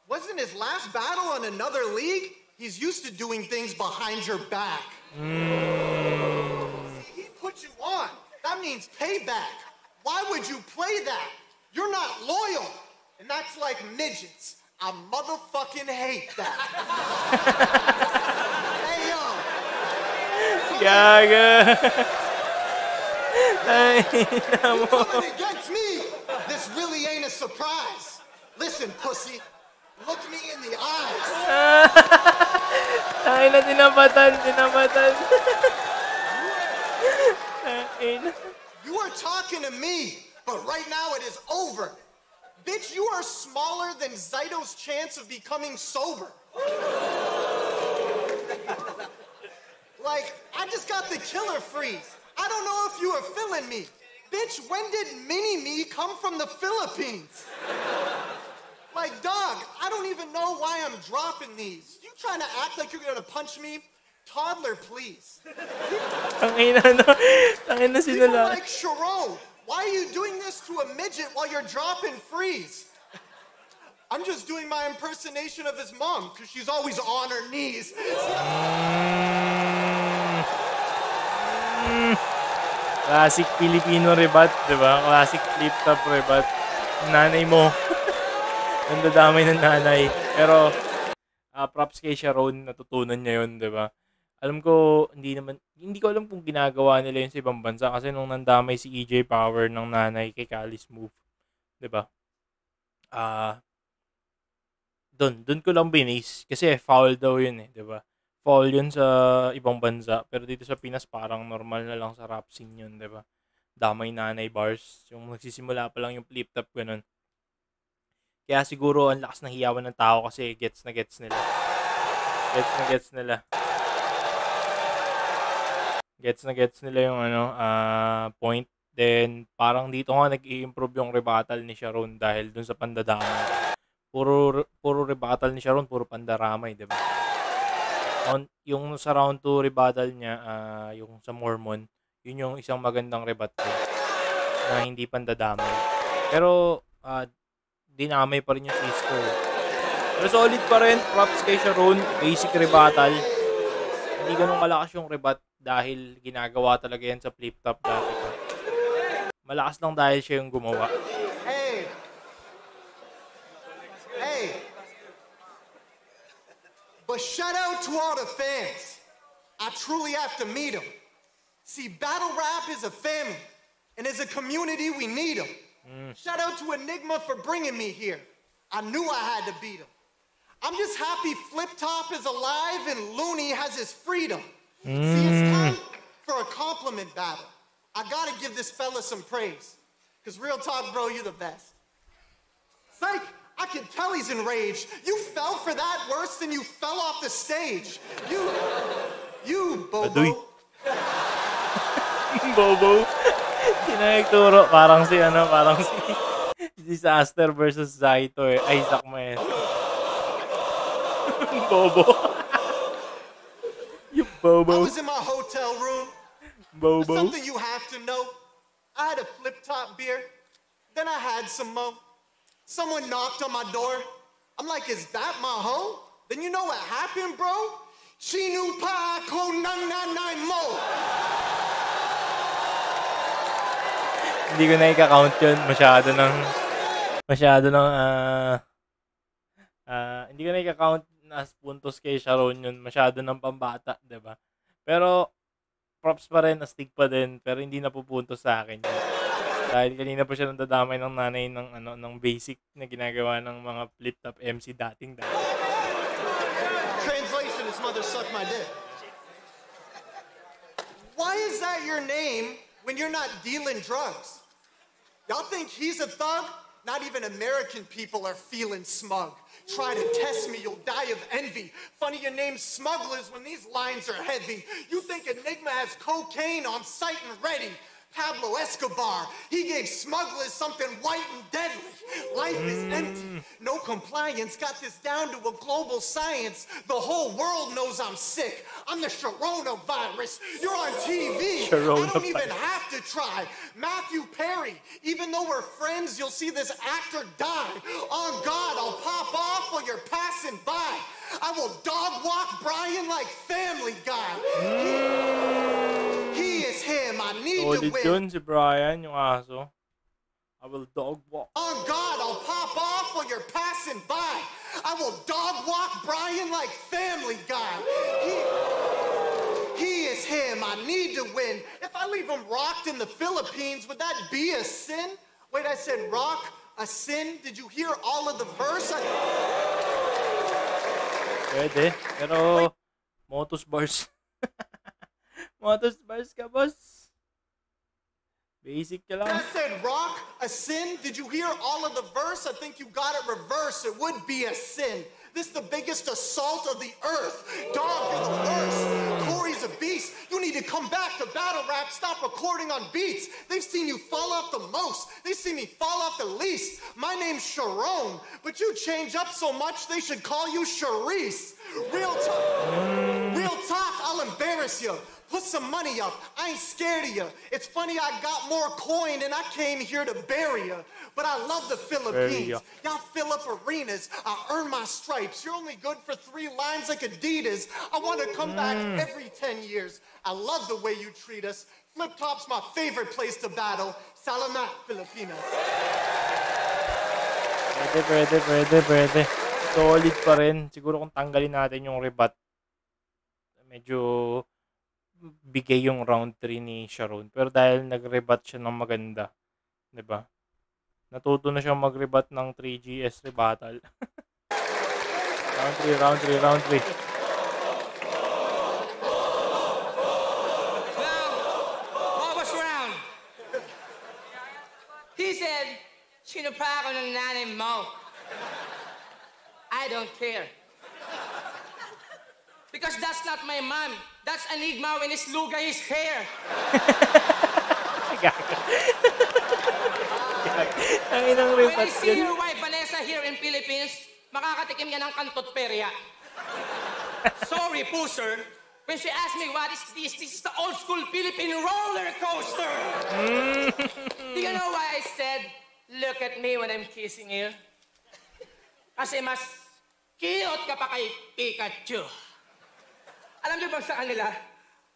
Wasn't his last battle on another league? He's used to doing things behind your back. He put you on. That means payback. Why would you play that? You're not loyal. And that's like midgets. I motherfucking hate that. Hey, yo.
Gaga. Ay,
You're coming against me. This really ain't a surprise. Listen, pussy. Look me in the eyes.
Ay na, tinapatan.
You are talking to me, but right now it is over. Bitch, you are smaller than Zyto's chance of becoming sober. Like, I just got the killer freeze. I don't know if you are feeling me. Bitch, when did Mini-Me come from the Philippines? Like, dog, I don't even know why I'm dropping these. You trying to act like you're gonna punch me? Toddler, please.
Tangina
People like Sharon. Why are you doing this to a midget while you're dropping freeze? I'm just doing my impersonation of his mom because she's always on her knees.
Classic Filipino rebut, diba? Classic flip-top rebut. Nanay mo. Nandadamay ng nanay. Pero, props kay Sharon, natutunan niya yun, diba? Alam ko, hindi ko alam kung ginagawa nila yun sa ibang bansa kasi nung nandamay si EJ Power ng nanay kay Callis Move, 'di ba? Doon ko lang binis kasi foul daw yun 'di ba? Foul yun sa ibang bansa, pero dito sa Pinas parang normal na lang sa rap scene yun, 'di ba? Damay nanay bars, yung nagsisimula pa lang yung flip top ganun. Kaya siguro ang lakas ng hiyawan ng tao kasi gets na gets nila. Gets nila yung point. Then parang dito nga nag-i-improve yung rebuttal ni Sharon dahil dun sa pandadamay. Puro rebuttal ni Sharon, puro pandaramay, 'di ba? Yung sa round 2 rebuttal niya, yung sa Mormon, yun yung isang magandang rebuttal na hindi pandadamay. Pero dinamay pa rin yung sister. Pero solid pa rin, props kay Sharon, basic rebuttal. Hindi ganun malakas yung rebut dahil ginagawa talaga yan sa flip top dati pa. Malakas lang dahil siya yung gumawa.
Hey! But shout out to all the fans. I truly have to meet him. See, battle rap is a family, and as a community, we need him. Shout out to Enigma for bringing me here. I knew I had to beat him. I'm just happy Flip Top is alive and Looney has his freedom. See, it's time for a compliment battle. I gotta give this fella some praise. Because real talk, bro, you're the best. Psych, I can tell he's enraged. You fell for that worse than you fell off the stage. You, Bobo.
Bobo. Sinagturo, parang si Disaster versus Zaito eh. Isaac Maes. Bobo. You Bobo.
I was in my hotel room.
Bobo.
Something you have to know. I had a Flip Top beer. Then I had some mo. Someone knocked on my door. I'm like, is that my hoe? Then you know what happened, bro? Chinu pa ako nang nanay mo.
Hindi ko na i-count yun. Hindi ko na i-count as puntos kay Sharon yun. Masyado ng pambata, diba? Pero, props pa rin, astig pa din. Pero hindi na pupuntos sa akin yun. Dahil kanina pa siya nadadamay ng nanay ng basic na ginagawa ng mga flip-top MC dating.
Translation, his mother sucked my dick. Why is that your name when you're not dealing drugs? Y'all think he's a thug? Not even American people are feeling smug. Try to test me, you'll die of envy. Funny your name's smugglers when these lines are heavy. You think Enigma has cocaine on site and ready. Pablo Escobar, he gave smugglers something white and deadly. Life is empty, no compliance. Got this down to a global science. The whole world knows I'm sick. I'm the Coronavirus. You're on TV. I don't even have to try. Matthew Perry, even though we're friends, you'll see this actor die. On God, I'll pop off while you're passing by. I will dog walk Brian like Family Guy. He is him. I need to win.
Yun si Brian, yung aso. I will dog walk.
On God, I'll pop off while you're passing by. I will dog walk Brian like Family Guy. He is him. I need to win. If I leave him rocked in the Philippines, would that be a sin? Wait, I said rock, a sin? Did you hear all of the verse?
Pwede. Pero, Motus bars. Motus bars ka, boss. Basic ka lang.
I said rock, a sin. Did you hear all of the verse? I think you got it reversed. It would be a sin. This is the biggest assault of the earth. Dog, you're the worst. Corey's a beast. You need to come back to battle rap. Stop recording on beats. They've seen you fall off the most. They've seen me fall off the least. My name's Sharon, but you change up so much they should call you Charisse. Real talk, I'll embarrass you. Put some money up. I ain't scared of you. It's funny I got more coin and I came here to bury you. But I love the Philippines. Y'all fill up arenas. I earn my stripes. You're only good for 3 lines like Adidas. I want to come back every 10 years. I love the way you treat us. Flip Top's my favorite place to battle. Salamat, Filipinas.
Pwede. Solid pa rin. Siguro kung tanggalin natin yung rebat, medyo bigay yung round 3 ni Sharon. Pero dahil nag-rebat siya ng maganda, 'di ba? Natuto na siyang mag-rebat ng 3GS rebuttal. round 3.
Now, what was round? He said, "Sinapa ko ng nanay mo." I don't care. Because that's not my mom. That's Enigma when his lugay his hair. When I see your wife, Vanessa, here in Philippines, makakatikim yan ng kantot perya. Sorry, Pusher. When she asked me, what is this? This is the old school Philippine roller coaster. Do you know why I said, look at me when I'm kissing you? Kasi mas cute ka pa kay Pikachu. Alam niyo ba sa kanila,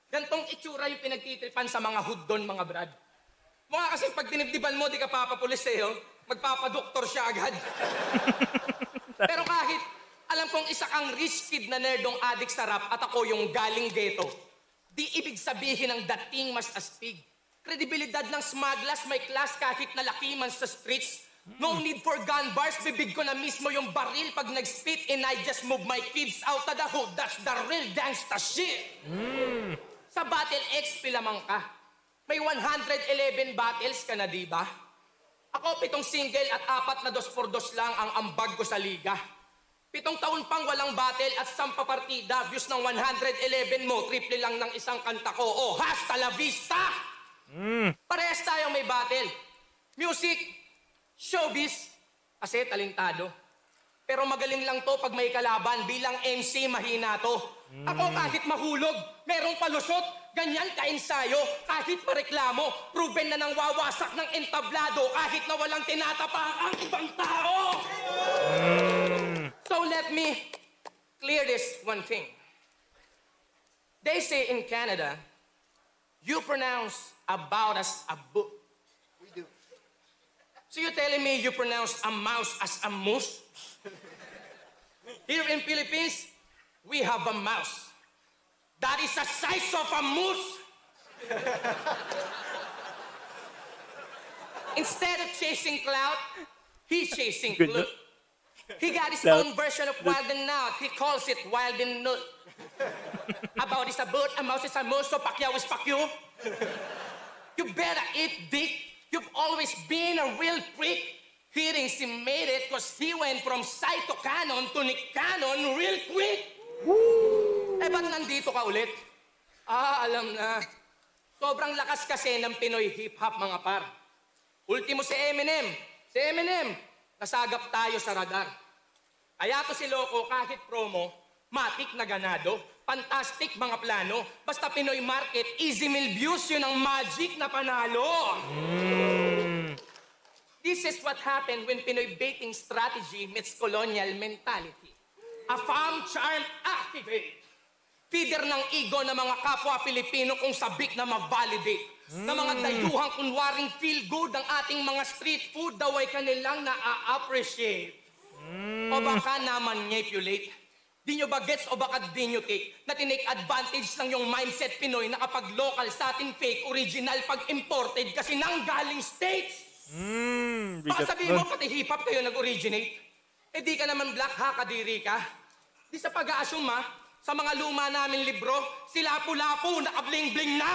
gantong itsura yung pinagtitripan sa mga hood doon, mga brad. Mukha kasi pag dinibdiban mo, di ka papapulis sa'yo, magpapadoktor siya agad. Pero kahit alam kong isa kang rich kid na nerdong addict sa rap at ako yung galing ghetto, Di ibig sabihin ang dating mas astig. Kredibilidad ng smugglers may class kahit nalaki man sa streets. No need for gun bars, bibig ko na mismo yung baril pag nag-spit and I just move my kids out of the hood. That's the real gangsta shit. Sa Battle XP lamang ka. May 111 battles ka na, diba? Ako 7 single at 4 na 2x2 lang ang ambag ko sa liga. 7 taon pang walang battle at 10 partida. Views ng 111 mo, triple lang ng isang kanta ko. Oh, hasta la vista! Parehas tayong may battle. Music, showbiz, kasi talentado. Pero magaling lang to pag may kalaban. Bilang MC, mahina to. Ako kahit mahulog, merong palusot, ganyan ka-ensayo. Kahit mareklamo, proven na nang wawasak ng entablado. Kahit na walang tinatapak ang ibang tao. So let me clear this one thing. They say in Canada, you pronounce about as a book. So you're telling me you pronounce a mouse as a moose? Here in Philippines, we have a mouse. That is the size of a moose. Instead of chasing clout, he's chasing clue. He got his own version of wild and out. He calls it wild and nut. About is a bird, a mouse is a mouse, so Pacquiao is Pacquiao. You better eat dick. You've always been a real freak. Hearing he made it cause he went from Saito Cannon to Nick Cannon real quick. Eh, ba't nandito ka ulit? Alam na. Sobrang lakas kasi ng Pinoy hip-hop, mga par. Ultimo si Eminem. Si Eminem, nasagap tayo sa radar. Kaya to si Loco, kahit promo, matik na ganado. Fantastic mga plano. Basta Pinoy market, easy meal views, yun ang magic na panalo. This is what happened when Pinoy baiting strategy meets colonial mentality. A farm charm activate. Feeder ng ego ng mga kapwa Pilipino kung sabik na ma-validate. Na mga dayuhang kunwaring feel good ang ating mga street food daw ay kanilang na-appreciate. O baka na-manipulate. Di nyo ba gets o baka di nyo take na tinake advantage ng yung mindset Pinoy na kapag local sa ating fake, original pag imported kasi nang galing States? Baka sabihin mo pati hip-hop kayo nag-originate. Eh di ka naman black ha, kadiri ka. Di sa pag-a-assume ha, sa mga luma namin libro, sila lapu-lapu, nakabling-bling na.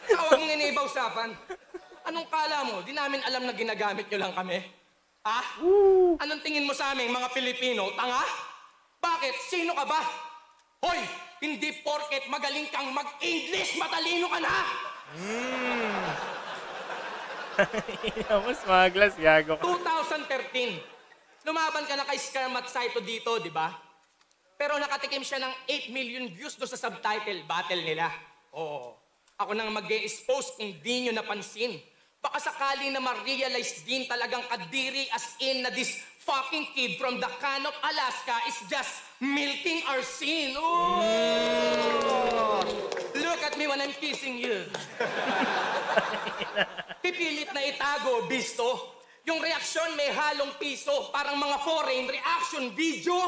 Tawag mong iniiba usapan. Anong kala mo? Di namin alam na ginagamit nyo lang kami. Ha? Anong tingin mo sa aming mga Pilipino? Tanga? Bakit? Sino ka ba? Hoy! Hindi porket magaling kang mag-English, matalino ka na!
Mas maglas, yago ka.
2013, lumaban ka na kay Skarmat Saito dito, di ba? Pero nakatikim siya ng 8 million views doon sa subtitle battle nila. Oo. Ako nang mag-e-expose kung di nyo napansin. Baka sakali na ma-realize din talagang kadiri as in na this fucking kid from the Can of Alaska is just milking our scene. Oh! Look at me when I'm kissing you. Pipilit na itago, bisto. Yung reaksyon may halong piso, parang mga foreign reaction video.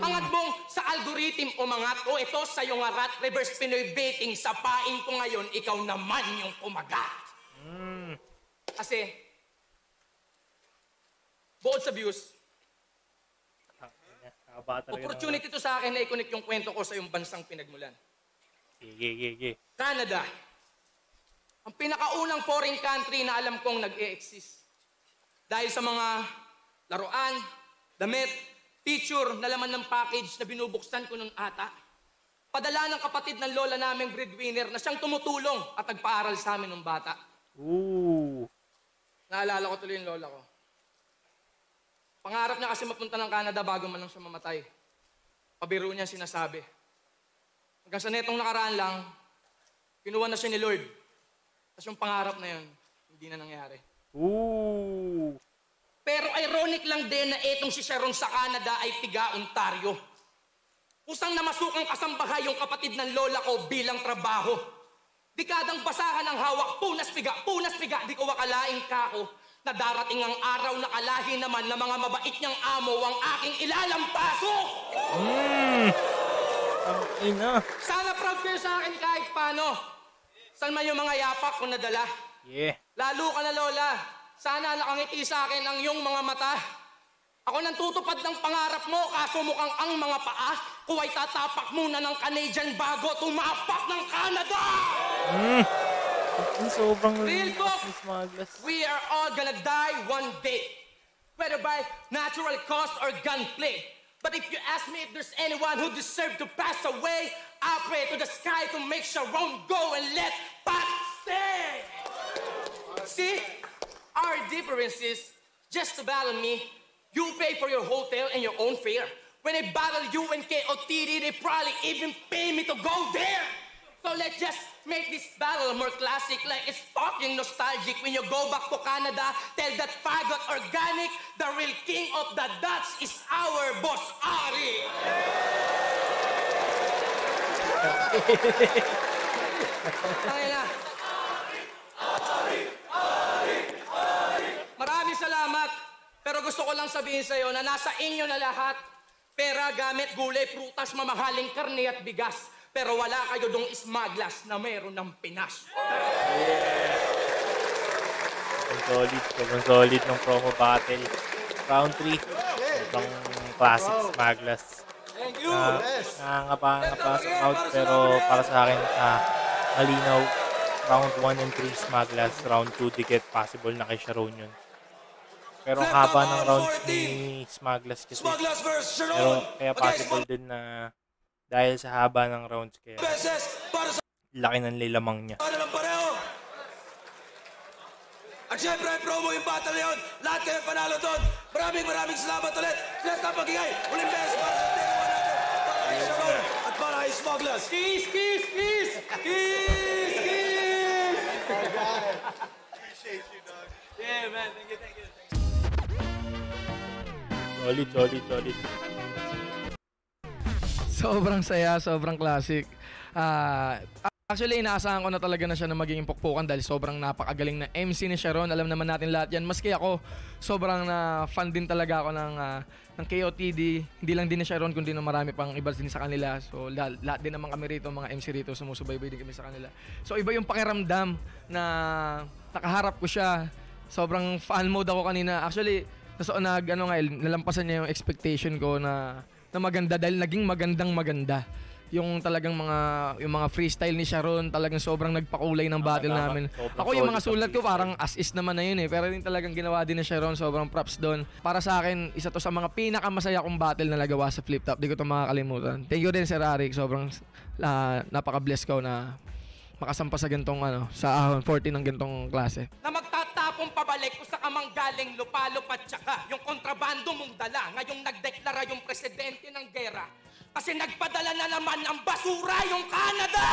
Hangad mong sa algorithm umangat, o ito sa yung arat, reverse Pinoy baiting, sapain ko ngayon, ikaw naman yung kumagat. Kasi, bukod sa views, opportunity to sa akin na i-connect yung kwento ko sa yung bansang pinagmulan. Canada. Ang pinakaunang foreign country na alam kong nag-e-exist. Dahil sa mga laruan, damit, picture na laman ng package na binubuksan ko nun ata. Padala ng kapatid ng lola naming breadwinner na siyang tumutulong at nagpaaral sa amin ng bata. Naalala ko tuloy yung lola ko. Pangarap niya kasi mapunta ng Canada bago man lang siya mamatay. Pabiro niya sinasabi. Hanggang sa netong nakaraan lang, kinuha na siya ni Lord. Tapos yung pangarap na yun, hindi na nangyari. Pero ironic lang din na etong si Sharon sa Canada ay tiga Ontario. Usang namasukang kasambahay yung kapatid ng lola ko bilang trabaho. Dekadang basahan ang hawak, punas piga, di ko wakalaing kako na darating ang araw na kalahi naman na mga mabait niyang amo ang aking ilalampaso.
Ina.
Sana proud kayo sa akin kahit paano. Saan man yung mga yapak ko nadala.
Yeah.
Lalo ka na, Lola. Sana nakangiti sa akin ang iyong mga mata. Ako nang tutupad ng pangarap mo, kaso mukhang ang mga paa ko ay tatapak muna ng Canadian bago tumapak ng Canada!
Sobrang
Real talk,
Smugglers.
we are all gonna die one day. Whether by natural cause or gunplay. But if you ask me if there's anyone who deserves to pass away, I pray to the sky to make Sharon go and let Pat stay. See, our difference is just to battle me, you pay for your hotel and your own fare. When I battle you and KOTD, they probably even pay me to go there. So let's just make this battle more classic, like it's fucking nostalgic. When you go back to Canada, tell that faggot organic, the real king of the Dutch is our boss, Ari. Tangina. Maraming salamat. Pero gusto ko lang sabihin sa'yo na nasa inyo na lahat. Pera, gamit, gulay, prutas, mamahaling karne at bigas. Pero wala kayo dong smugglers na meron ng Pinas.
Sobrang solid ng promo battle. Round 3. Sobrang classic Smugglers.
Thank you.
Nangangapa sa crowd, pero para sa akin, malinaw. Round 1 and 3 Smugglers. Round 2, Dikit, possible na kay Sharon yun. Pero ang haba ng rounds ni Smugglers kasi. Pero kaya possible din na dahil sa haba ng rounds kaya laki ng lilamang niya.
At syempre, promo yung battle yun. Lahat kayo panalo doon. Maraming salamat ulit. Let's na pagigay. Uling beses para sa team natin. Para kay Sharon at para kay Smugglers.
Kiss, kiss, kiss!
Kiss, kiss!
Appreciate you, dog.
Yeah, man. Thank you.
Solid.
Sobrang saya, sobrang classic. Actually, inaasahan ko na talaga na siya na magiging pukpukan dahil sobrang napakagaling na MC ni Sharon. Alam naman natin lahat yan. Maski ako, sobrang fan din talaga ako ng KOTD. Hindi lang din ni Sharon, kundi na marami pang iba din sa kanila. So, lahat din naman kami rito, mga MC rito, sumusubaybay din kami sa kanila. So, iba yung pakiramdam na nakaharap ko siya. Sobrang fan mode ako kanina. Actually, nalampasan niya yung expectation ko na maganda dahil naging maganda. Yung talagang mga freestyle ni Sharon talagang sobrang nagpakulay ng battle namin. Ako yung mga sulat ko parang as-is naman na yun eh. Pero yung talagang ginawa din ni Sharon, sobrang props doon. Para sa akin, isa to sa mga pinakamasaya kong battle na nagawa sa Flip Top. Di ko to makakalimutan. Thank you din Sir Arik. Sobrang napaka-bless ko na makasampa sa gantong sa ahon 14 ng gantong klase.
Na magtatapong pabalik kung sa kamang galing lupa-lupa tsaka yung kontrabando mong dala. Ngayong nagdeklara yung presidente ng gera. Kasi nagpadala na naman ng basura yung Canada!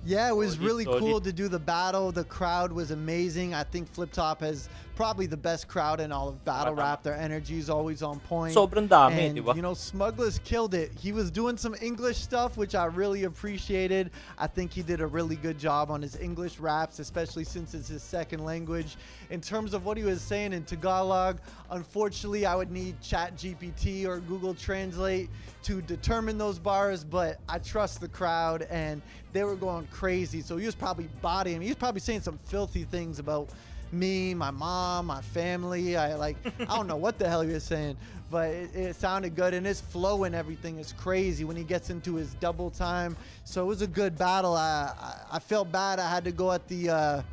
Yeah, it was really cool to do the battle. The crowd was amazing. I think Flip Top has probably the best crowd in all of battle rap. Their energy is always on point.
Sobrang dami,
And,
di ba?
you know, Smugglers killed it. He was doing some English stuff, which I really appreciated. I think he did a really good job on his English raps, especially since it's his second language. In terms of what he was saying in Tagalog, unfortunately, I would need ChatGPT or Google Translate to determine those bars, but I trust the crowd, and they were going crazy. So he was probably bodying. He was probably saying some filthy things about me, my mom, my family. I don't know what the hell he was saying, but it sounded good, and his flow and everything is crazy when he gets into his double time. So it was a good battle. I felt bad I had to go at the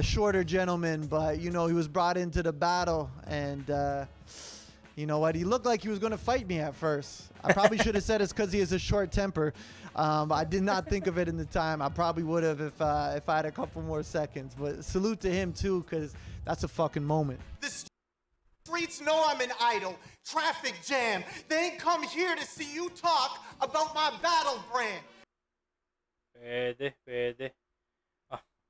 shorter gentleman, but you know, he was brought into the battle, and you know what, he looked like he was going to fight me at first. I probably should have said it's because he has a short temper. I did not think of it in the time. I probably would have if I had a couple more seconds. But salute to him too, because that's a fucking moment.
The streets know I'm an idol. Traffic jam. They ain't come here to see you talk about my battle brand.
Pwede.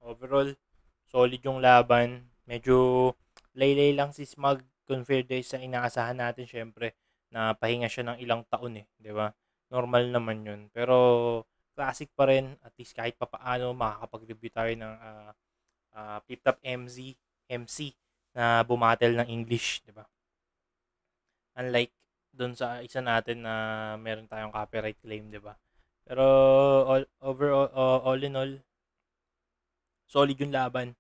Overall, solid yung laban. Medyo laylay lang si Smug compared sa inaasahan natin, syempre, na pahinga siya ng ilang taon eh, di ba? Normal naman yun. Pero classic pa rin, at least kahit papaano makakapag-review tayo ng Flip Top MC na bumatel ng English, di ba? Unlike doon sa isa natin na meron tayong copyright claim, di ba? Pero overall, all in all, solid yung laban.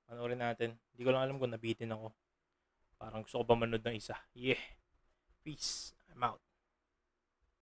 Panoorin natin. Hindi ko lang alam kung nabitin ako. Parang gusto ko pa manood ng isa. Yeah. Peace. I'm out.